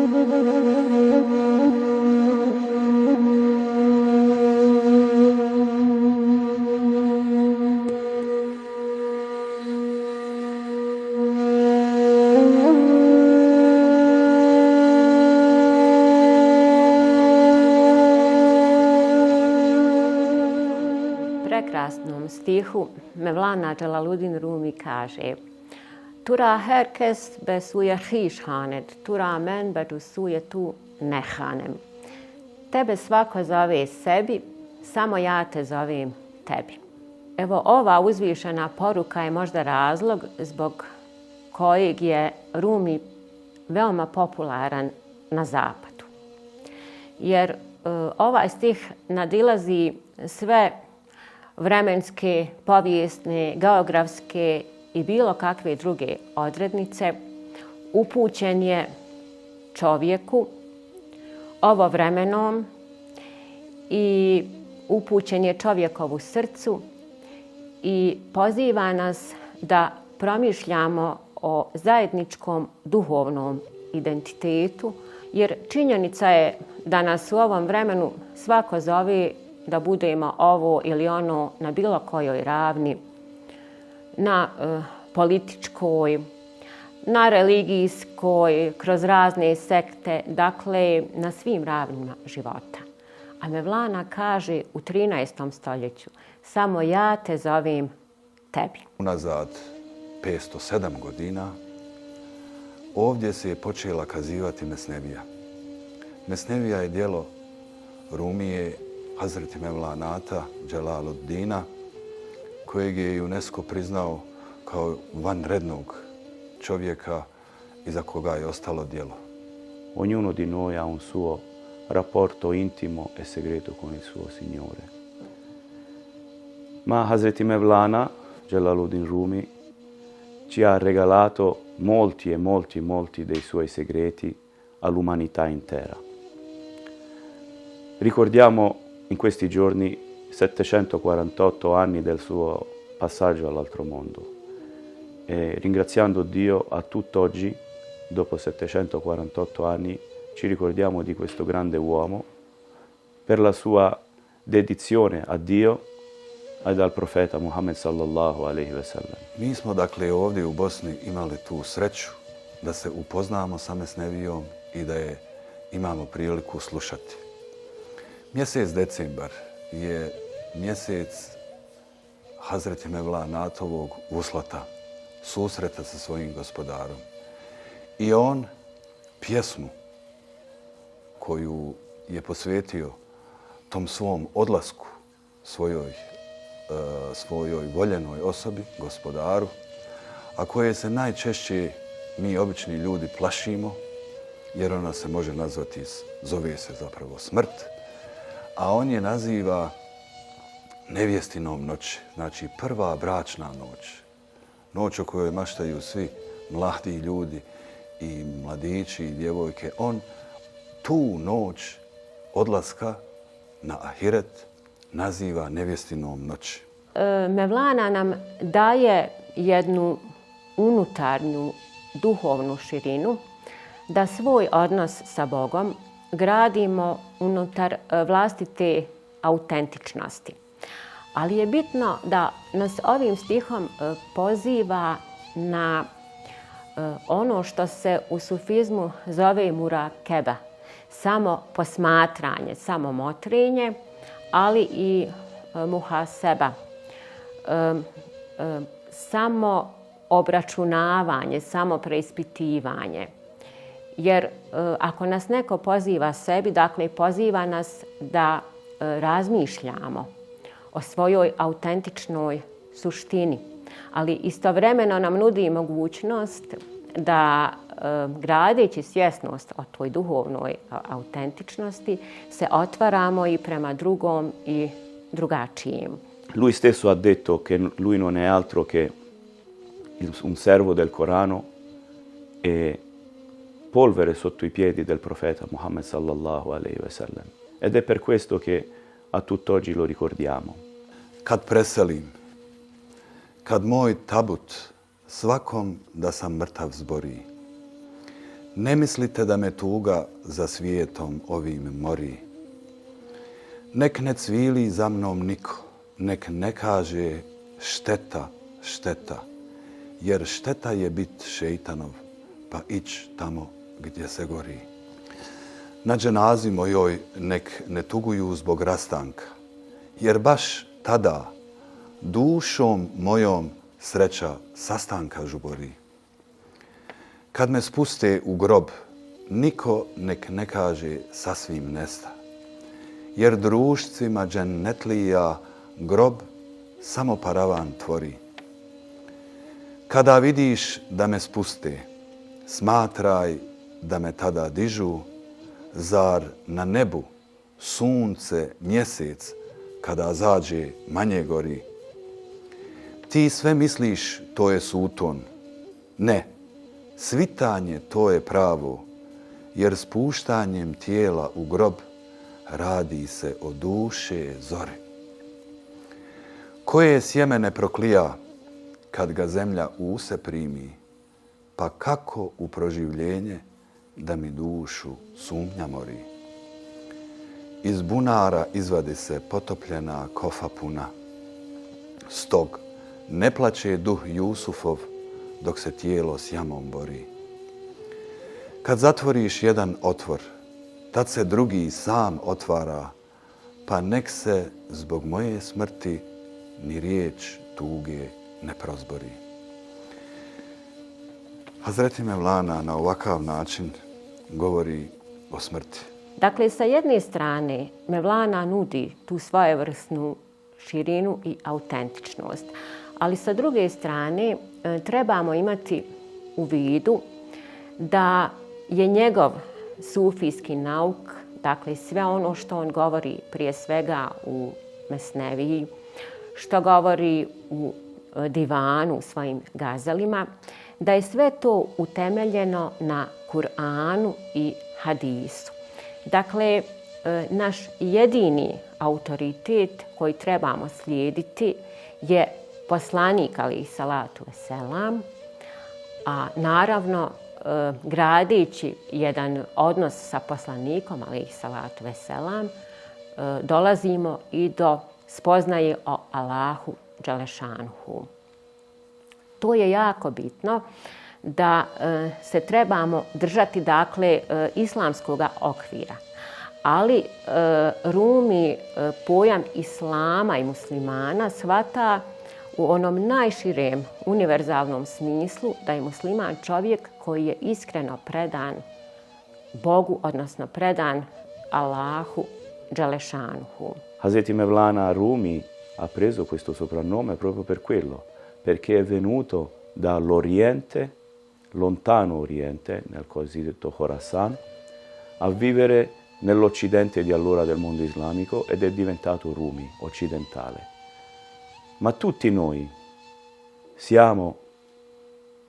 Prekrasnom stihu Mevlana Dželaludin Rumi kaže: Tura herkes be suye hiš hanet, tura men be tu suje tu nehanem. Tebe svako zove sebi, samo ja te zovem tebi. Evo, ova uzvišena poruka je možda razlog zbog kojeg je Rumi veoma popularan na zapadu. Jer ovaj stih nadilazi sve vremenske, povijesne, geografske i bilo kakve druge odrednice. Upućen je čovjeku, ovovremenom, i upućen je čovjekovu srcu i poziva nas da promišljamo o zajedničkom duhovnom identitetu, jer činjenica je da nas u ovom vremenu svako zove da budemo ovo ili ono na bilo kojoj ravni, na političkoj, na religijskoj, kroz razne sekte, dakle na svim ravnima života. A Mevlana kaže u 13. stoljeću: samo ja te zovem tebi. Unazad 507 godina ovdje se je počela kazivati Mesnevija. Mesnevija je djelo Rumije Hazreti Mevlanata Dželaluddina, kojeg je UNESCO priznao kao vanrednog čovjeka iza koga je ostalo djelo. Ognuno di noi ha un suo rapporto intimo e segreto con il suo Signore. Ma Hazreti Mevlana Dželaluddin Rumi ci ha regalato molti dei suoi segreti all'umanità intera. Ricordiamo in questi giorni 748 anni del suo passaggio all'altro mondo e ringraziando Dio a tutt'oggi, dopo 748 anni, ci ricordiamo di questo grande uomo per la sua dedizione a Dio ed al profeta Muhammed sallallahu alaihi ve sellem. Mi smo dakle ovdje u Bosni imali tu sreću da se upoznamo sa Mesnevijom i da je imamo priliku slušati. Mjesec decembar je mjesec Hazreti Mevlanatovog uslata, susreta sa svojim gospodarom. I on pjesmu koju je posvetio tom svom odlasku, svojoj voljenoj osobi, gospodaru, a koje se najčešće mi obični ljudi plašimo, jer ona se može nazvati, zove se zapravo smrt, a on je naziva nevjestinom noći, znači prva bračna noć. Noć o kojoj maštaju svi mladi ljudi i mladići i djevojke. On tu noć odlaska na ahiret naziva nevjestinom noći. Mevlana nam daje jednu unutarnju duhovnu širinu, da svoj odnos sa Bogom gradimo unutar vlastite autentičnosti. Ali je bitno da nas ovim stihom poziva na ono što se u sufizmu zove murakeba, samo posmatranje, samo motrenje, ali i muhaseba, samo obračunavanje, samo preispitivanje. Jer ako nas neko poziva sebi, dakle poziva nas da razmišljamo o svojoj autentičnoj suštini, ali istovremeno nam nudi mogućnost da gradeći svjesnost o toj duhovnoj autentičnosti se otvaramo i prema drugom i drugačijem. Lui stesso ha detto che lui non è altro che un servo del Corano e polvere sotto i piedi del profeta Muhammed sallallahu alaihi ve sellem. Ed è per questo che a tutt'oggi lo ricordiamo. Kad preselim, kad moj tabut svakom da sam mrtav zbori, Ne mislite da me tuga za svijetom ovim mori. Nek ne cvili za mnom niko, nek ne kaže šteta, šteta, jer šteta je bit šeitanov, pa ić tamo gdje se gori. Na dženazi mojoj nek ne tuguju zbog rastanka, jer baš tada dušom mojom sreća sastanka žubori. Kad me spuste u grob, niko nek ne kaže sasvim nesta, jer drušcima džennetlija grob samo paravan tvori. Kada vidiš da me spuste, smatraj da me tada dižu, zar na nebu sunce, mjesec, kada zađe manje gori. Ti sve misliš to je suton. Ne, svitanje to je pravo, jer spuštanjem tijela u grob radi se o duše zori. Koje sjeme ne proklija kad ga zemlja u se primi, pa kako u proživljenje da mi dušu sumnja mori. Iz bunara izvadi se potopljena kofa puna. Stog ne plaće duh Jusufov dok se tijelo s jamom bori. Kad zatvoriš jedan otvor, tad se drugi sam otvara, pa nek se zbog moje smrti ni riječ tuge ne prozbori. Hazreti Mevlana na ovakav način govori o smrti. Dakle, sa jedne strane Mevlana nudi tu svojevrsnu širinu i autentičnost, ali sa druge strane trebamo imati u vidu da je njegov sufijski nauk, dakle sve ono što on govori prije svega u Mesneviji, što govori u divanu, svojim gazalima, da je sve to utemeljeno na Kur'anu i hadisu. Dakle, naš jedini autoritet koji trebamo slijediti je poslanik alejhi salatu veselam, a naravno gradeći jedan odnos sa poslanikom alejhi salatu veselam dolazimo i do spoznaje o Allahu dželešanuhu. To je jako bitno da se trebamo držati dakle islamskog okvira. Ali Rumi pojam islama i muslimana shvata u onom najširem univerzalnom smislu da je musliman čovjek koji je iskreno predan Bogu, odnosno predan Allahu dželešanuhu. Hazreti Mevlana Rumi ha preso questo soprannome proprio per quello, perché è venuto dall'Oriente, lontano Oriente, nel cosiddetto Khorasan, a vivere nell'Occidente di allora del mondo islamico ed è diventato Rumi, occidentale. Ma tutti noi siamo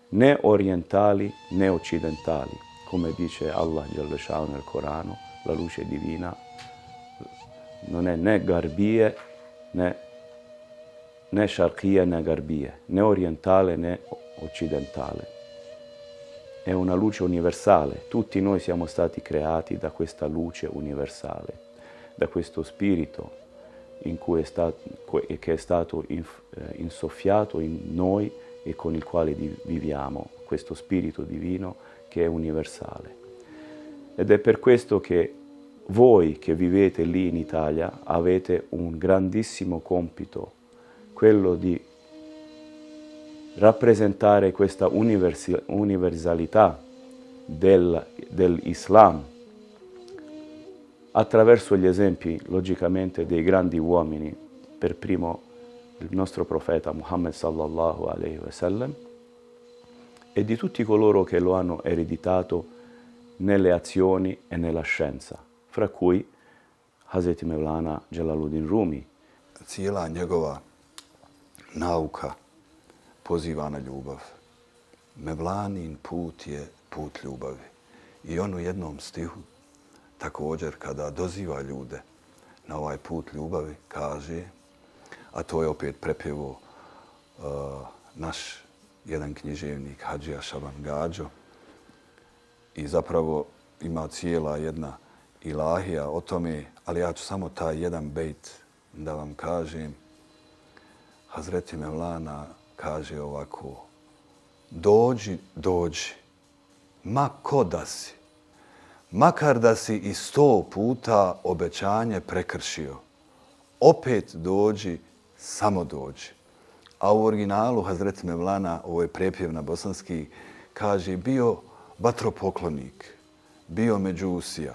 né orientali né occidentali, come dice Allah Jalla Sha'u nel Corano, la luce divina non è né garbie né sharqie né garbie, né orientale né occidentale. È una luce universale. Tutti noi siamo stati creati da questa luce universale, da questo spirito che è stato insoffiato in noi e con il quale viviamo, questo spirito divino che è universale. Ed è per questo che voi che vivete lì in Italia avete un grandissimo compito, quello di rappresentare questa universalità dell'Islam attraverso gli esempi, logicamente, dei grandi uomini, per primo il nostro profeta Muhammad sallallahu alaihi wasallam, e di tutti coloro che lo hanno ereditato nelle azioni e nella scienza, fra cui Hazreti Mevlana Jalaluddin Rumi. Cijela njegova nauka poziva na ljubav. Mevlanin put je put ljubavi. I on u jednom stihu također kada doziva ljude na ovaj put ljubavi kaže, a to je opet prepjevo naš jedan književnik Hadžija Šaban Gađo, i zapravo ima cijela jedna ilahija o tome, ali ja ću samo taj jedan bejt da vam kažem. Hazreti Mevlana kaže ovako: dođi, dođi, ma ko da si, makar da si i 100 puta obećanje prekršio, opet dođi, samo dođi. A u originalu Hazreti Mevlana, ovo je prepjev na bosanski, kaže: bio vatropoklonik, bio međusija,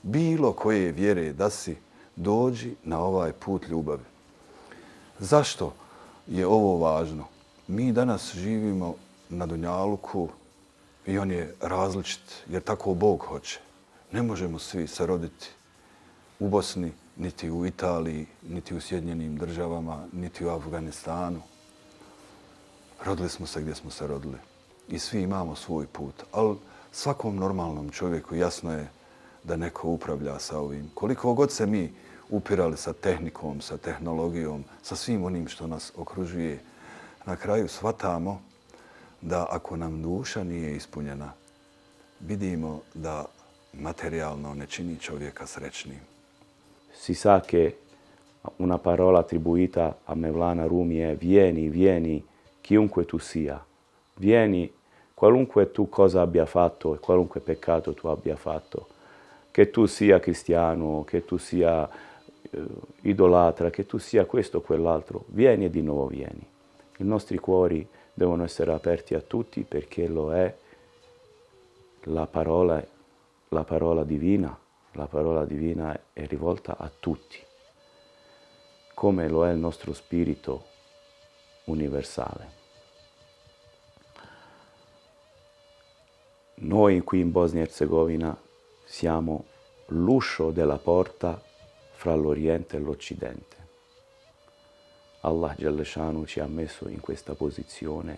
bilo koje vjere da si, dođi na ovaj put ljubavi. Zašto je ovo važno? Mi danas živimo na Dunjaluku i on je različit, jer tako Bog hoće. Ne možemo svi se roditi u Bosni, niti u Italiji, niti u Sjedinjenim Državama, niti u Afganistanu. Rodili smo se gdje smo se rodili i svi imamo svoj put, ali svakom normalnom čovjeku jasno je da neko upravlja sa ovim. Koliko god se mi upirali sa tehnikom, sa tehnologijom, sa svim onim što nas okružuje, na kraju shvatamo da ako nam duša nije ispunjena, vidimo da materijalno ne čini čovjeka srećnim. Si sa che una parola attribuita a Mevlana Rumi è vieni, vieni, chiunque tu sia. Vieni, qualunque tu cosa abbia fatto e qualunque peccato tu abbia fatto. Che tu sia cristiano, che tu sia idolatra, che tu sia questo o quell'altro. Vieni e di nuovo vieni. I nostri cuori devono essere aperti a tutti perché lo è la parola divina. La parola divina è rivolta a tutti, come lo è il nostro spirito universale. Noi qui in Bosnia e Herzegovina siamo l'uscio della porta fra l'Oriente e l'Occidente. Allah Jalla Shanu ci ha messo in questa posizione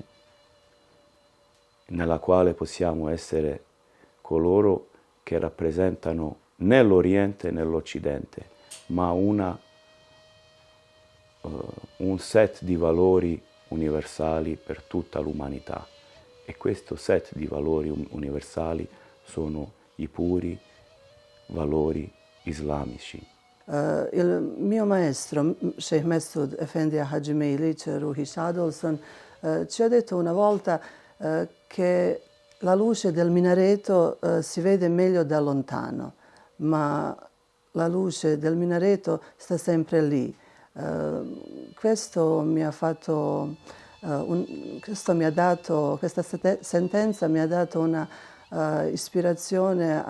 nella quale possiamo essere coloro che rappresentano né l'Oriente né l'Occidente, ma un set di valori universali per tutta l'umanità. E questo set di valori universali sono i puri valori islamici. Il mio maestro, Sheikh Mesud Efendija Hadžimilić Ruhić Adolfson, ci ha detto una volta che la luce del minareto si vede meglio da lontano, ma la luce del minareto sta sempre lì. Questo mi ha fatto, questa sentenza mi ha dato una ispirazione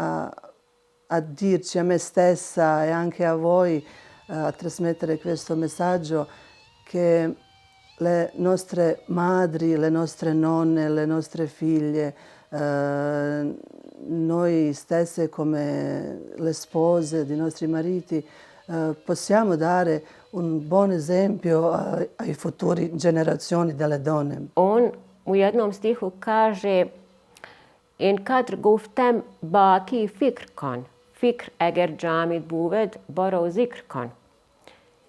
a dirci a me stessa e anche a voi, a trasmettere questo messaggio, che le nostre madri, le nostre nonne, le nostre figlie, noi stesse come le spose dei nostri mariti, possiamo dare un buon esempio ai futuri generazioni delle donne. On u jednom stihu kaže: "In kadr guftem baki fikr kan, fikr eger džamid buved borov zikr kan."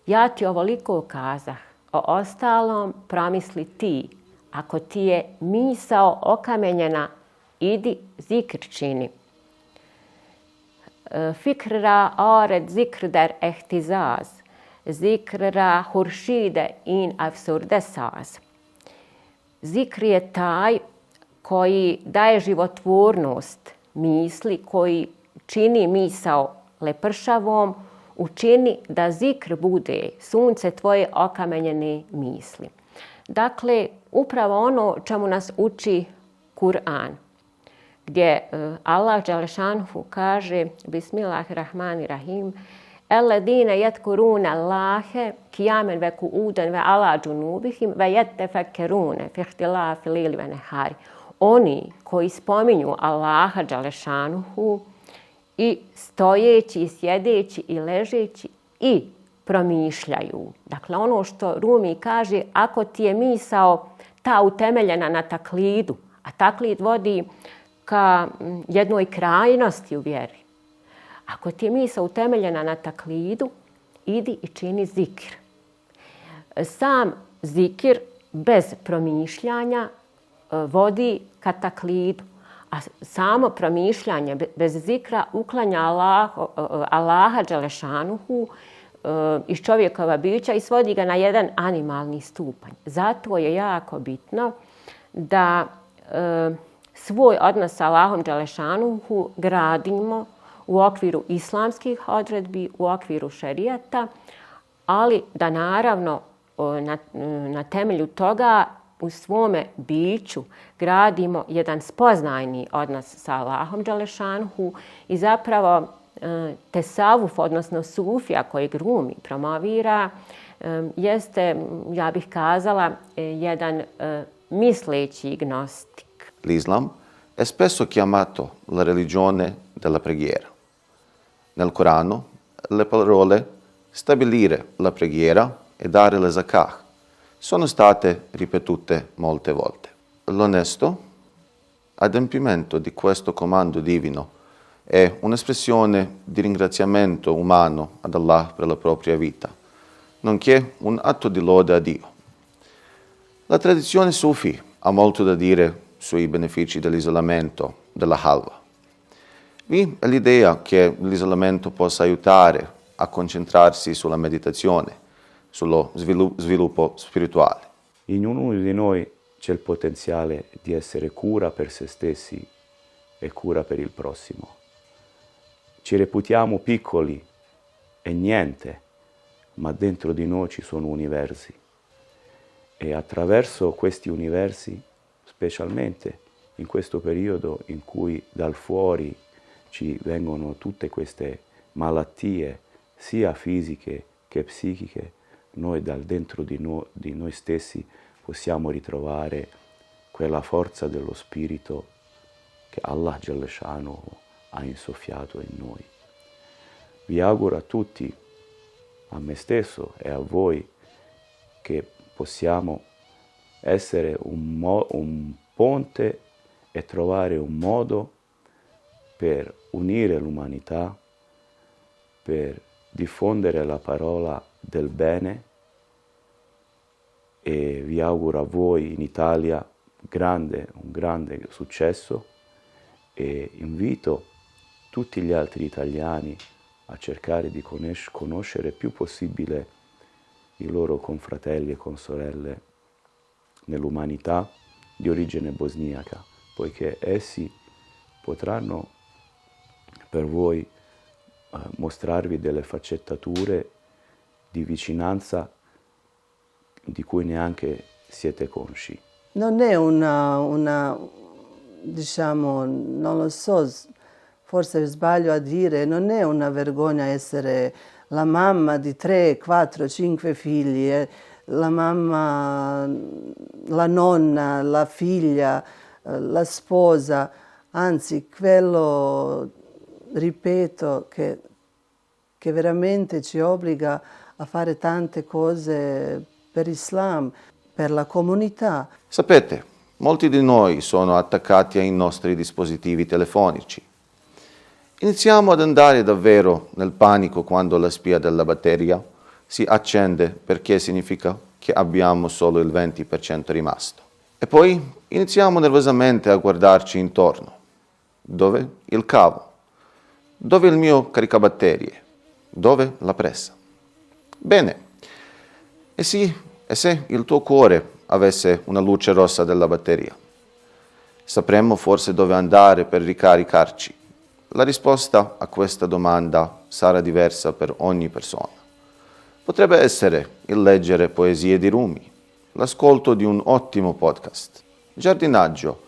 Ja ti ovoliko kazah, o ostalom promisli ti. Ako ti je misao okamenjena, idi zikr čini. Fikr ra ared zikr der ehtizaz, zikr ra huršide in afsurde saz. Zikr je taj koji daje životvornost misli, koji čini misao lepršavom, učini da zikr bude sunce tvoje okamenjene misli. Dakle, upravo ono čemu nas uči Kur'an, gdje Allah Đelešanhu kaže: Bismillahirrahmanirrahim, Alladine yadkuruna Allahe qiyamen ve qu'udan ve ala junubihim ve yetefekkerune fi ihtilafi lili ve nehari. Oni koji spominju Allaha Đelešanhu i stojeći, i sjedeći, i ležeći, i promišljaju. Dakle, ono što Rumi kaže, ako ti je misao ta utemeljena na taklidu, a taklid vodi ka jednoj krajnosti u vjeri. Ako ti je misao utemeljena na taklidu, idi i čini zikr. Sam zikr bez promišljanja vodi ka taklidu, a samo promišljanje bez zikra uklanja Allaha Đelešanuhu iz čovjekova bića i svodi ga na jedan animalni stupanj. Zato je jako bitno da svoj odnos sa Allahom Đelešanuhu gradimo u okviru islamskih odredbi, u okviru šerijata, ali da naravno na temelju toga u svome biću gradimo jedan spoznajni odnos sa Allahom Đelešanuhu i zapravo tesavuf, odnosno sufija kojeg Rumi promovira, jeste, ja bih kazala, jedan misleći gnostik. L'Islam è spesso chiamato la religione della preghiera. Nel Corano le parole stabilire la preghiera e dare la zakah sono state ripetute molte volte. L'onesto adempimento di questo comando divino è un'espressione di ringraziamento umano ad Allah per la propria vita, nonché un atto di lode a Dio. La tradizione Sufi ha molto da dire sui benefici dell'isolamento, della halwa. Vi è l'idea che l'isolamento possa aiutare a concentrarsi sulla meditazione, sullo sviluppo spirituale. In ognuno di noi c'è il potenziale di essere cura per se stessi e cura per il prossimo. Ci reputiamo piccoli e niente, ma dentro di noi ci sono universi. E attraverso questi universi, specialmente in questo periodo in cui dal fuori ci vengono tutte queste malattie, sia fisiche che psichiche, noi dal dentro di noi stessi possiamo ritrovare quella forza dello spirito che Allah Jalla Shanuhu ha insoffiato in noi. Vi auguro a tutti, a me stesso e a voi, che possiamo essere un ponte e trovare un modo per unire l'umanità, per diffondere la parola del bene, e vi auguro a voi in Italia un grande successo, e invito tutti gli altri italiani a cercare di conoscere il più possibile i loro confratelli e consorelle nell'umanità di origine bosniaca, poiché essi potranno per voi mostrarvi delle sfaccettature di vicinanza di cui neanche siete consci. Non è diciamo, non lo so, forse sbaglio a dire, non è una vergogna essere la mamma di 3, 4, 5 figli, la mamma, la nonna, la figlia, la sposa, anzi quello, ripeto, che veramente ci obbliga a fare tante cose per Islam, per la comunità. Sapete, molti di noi sono attaccati ai nostri dispositivi telefonici. Iniziamo ad andare davvero nel panico quando la spia della batteria si accende, perché significa che abbiamo solo il 20% rimasto. E poi iniziamo nervosamente a guardarci intorno. Dove il cavo? Dove il mio caricabatterie? Dove la presa? Bene. E se il tuo cuore avesse una luce rossa della batteria? Sapremmo forse dove andare per ricaricarci? La risposta a questa domanda sarà diversa per ogni persona. Potrebbe essere il leggere poesie di Rumi, l'ascolto di un ottimo podcast, giardinaggio,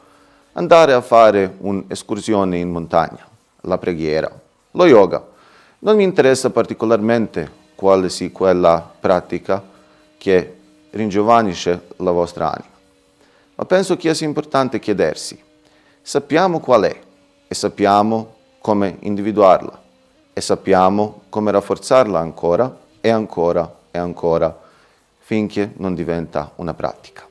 andare a fare un'escursione in montagna, la preghiera, lo yoga. Non mi interessa particolarmente quale sia quella pratica che ringiovanisce la vostra anima, ma penso che sia importante chiedersi: sappiamo qual è e sappiamo come individuarla e sappiamo come rafforzarla ancora e ancora e ancora finché non diventa una pratica.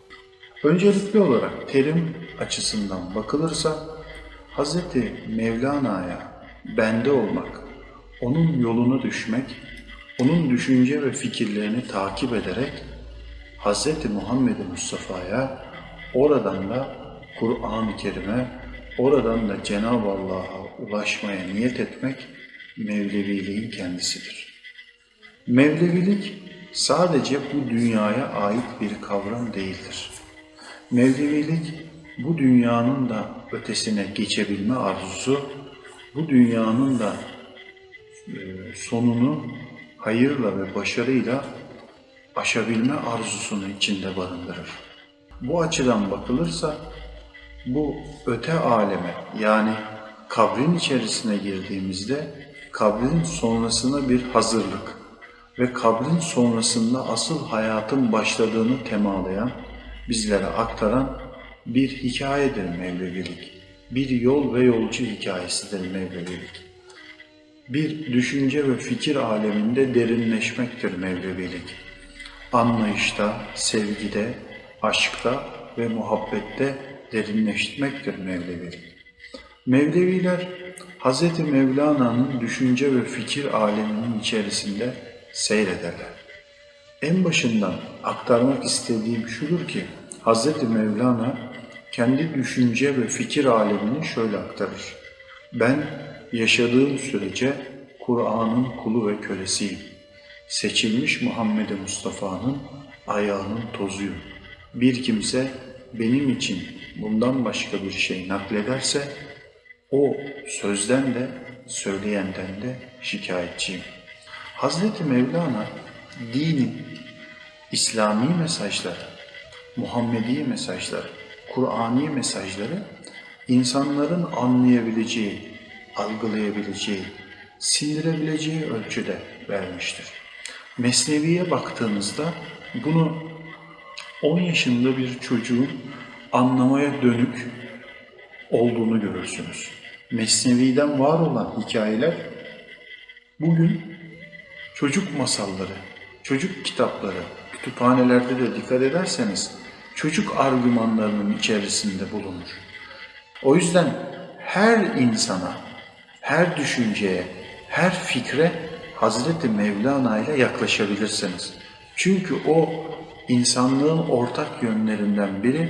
Öncelikli olarak terim açısından bakılırsa Hz. Mevlana'ya bende olmak, onun yolunu düşmek, onun düşünce ve fikirlerini takip ederek Hz. Muhammed Mustafa'ya, oradan da Kur'an-ı Kerim'e, oradan da Cenab-ı Allah'a ulaşmaya niyet etmek Mevleviliğin kendisidir. Mevlevilik sadece bu dünyaya ait bir kavram değildir. Mevlevilik bu dünyanın da ötesine geçebilme arzusu, bu dünyanın da sonunu hayırla ve başarıyla aşabilme arzusunu içinde barındırır. Bu açıdan bakılırsa bu öte aleme, yani kabrin içerisine girdiğimizde kabrin sonrasına bir hazırlık ve kabrin sonrasında asıl hayatın başladığını temalayan, bizlere aktaran bir hikayedir Mevlevilik. Bir yol ve yolcu hikayesidir Mevlevilik. Bir düşünce ve fikir aleminde derinleşmektir Mevlevilik. Anlayışta, sevgide, aşkta ve muhabbette derinleşmektir Mevlevilik. Mevleviler, Hz. Mevlana'nın düşünce ve fikir aleminin içerisinde seyrederler. En başından aktarmak istediğim şudur ki, Hz. Mevlana kendi düşünce ve fikir alemini şöyle aktarır. Ben yaşadığım sürece Kur'an'ın kulu ve kölesiyim. Seçilmiş Muhammed-i Mustafa'nın ayağının tozuyum. Bir kimse benim için bundan başka bir şey naklederse, o sözden de söyleyenden de şikayetçiyim. Hazreti Mevlana dini, İslami mesajlar, Muhammedi mesajlar, Kur'ani mesajları insanların anlayabileceği, algılayabileceği, sindirebileceği ölçüde vermiştir. Mesnevi'ye baktığınızda bunu 10 yaşında bir çocuğun anlamaya dönük olduğunu görürsünüz. Mesnevi'den var olan hikayeler bugün çocuk masalları, çocuk kitapları, kütüphanelerde de dikkat ederseniz çocuk argümanlarının içerisinde bulunur. O yüzden her insana, her düşünceye, her fikre Hazreti Mevlana ile yaklaşabilirsiniz. Çünkü o insanlığın ortak yönlerinden biri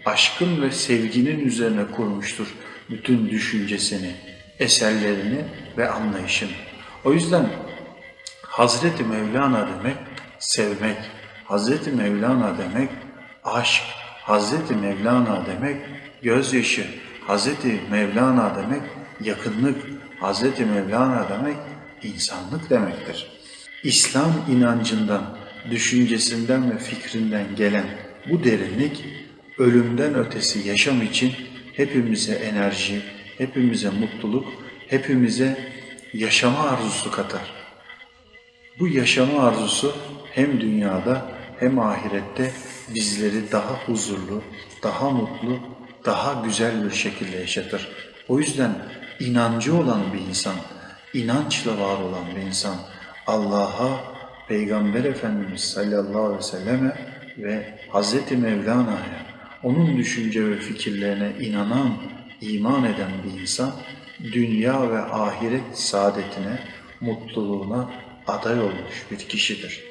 aşkın ve sevginin üzerine kurmuştur bütün düşüncesini, eserlerini ve anlayışını. O yüzden Hazreti Mevlana demek sevmek, Hazreti Mevlana demek aşk, Hazreti Mevlana demek gözyaşı, Hazreti Mevlana demek yakınlık, Hazreti Mevlana demek insanlık demektir. İslam inancından, düşüncesinden ve fikrinden gelen bu derinlik, ölümden ötesi yaşam için hepimize enerji, hepimize mutluluk, hepimize yaşama arzusu katar. Bu yaşama arzusu hem dünyada hem ahirette bizleri daha huzurlu, daha mutlu, daha güzel bir şekilde yaşatır. O yüzden inancı olan bir insan, inançla var olan bir insan Allah'a, Peygamber Efendimiz sallallahu aleyhi ve selleme ve Hazreti Mevlana'ya, onun düşünce ve fikirlerine inanan, iman eden bir insan, dünya ve ahiret saadetine, mutluluğuna aday olmuş bir kişidir.